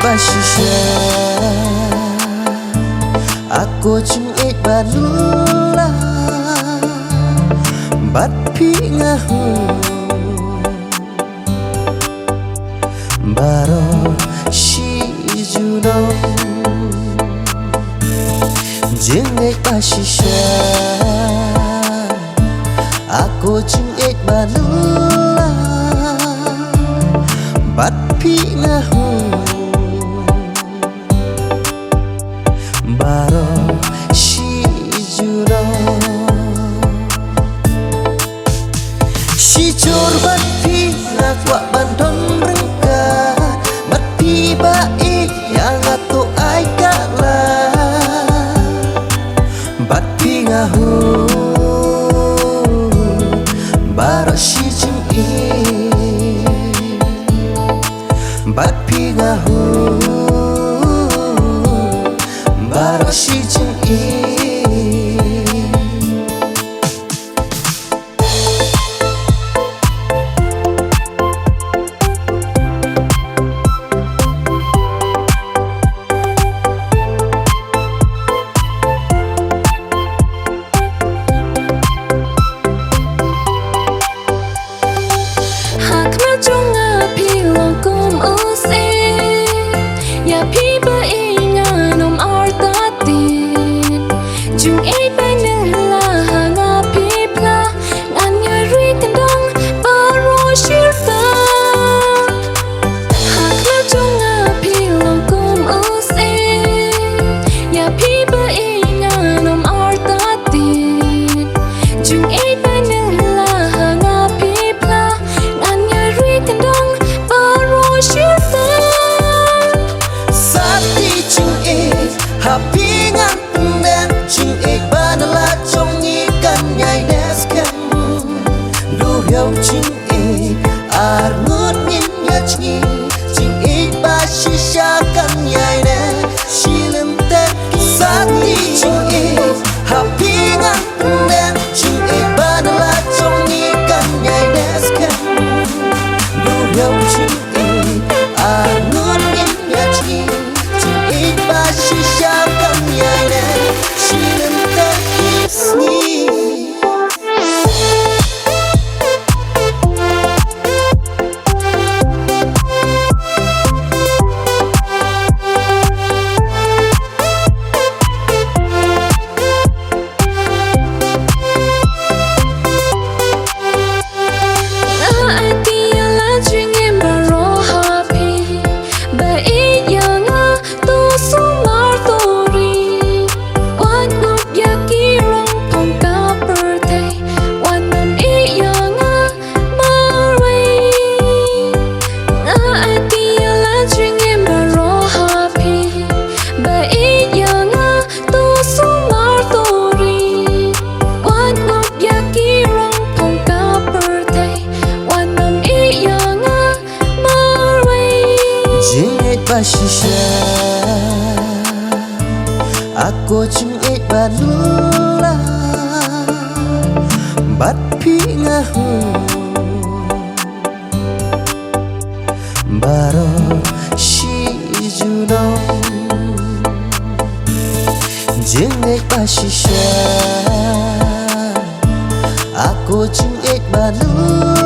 Bashisha aku cungit banula bat pi ngahu baro shi juno jengit bashisha aku cungit banula bat pi ngahu baro shi juno shi chor bat pi na kwa bandon rengka bat pi bai yang atu ai kala bat pi ngahu baro shi jung i bat pi ngahu baro shi jung i hak na chunga pi long kum use ya pi ba inga nom artatin jung e banang la hanga pi pla ngan ya ri kandang baro shirta hak na chunga pi long kum use ya pi ba inga nom artatin jung e banang la hanga pi pla ngan ya ri kandang baro shirta sati jung i happy ngan nen jung i banala trong nhi kan nhai des kan du hiao jung i ar ngut nin ya chi jung i ba shi sha kan nhai ne shilin te sati jung i happy ngan nen jung i banala trong nhi kan nhai des kan du hiao jung i ar ngut nin ya chi jung i ba shi sha kan nhai ne shilin te sni bashisha aku cungit banula bat pi ngahu baro shi juno jengit bashisha aku cungit banula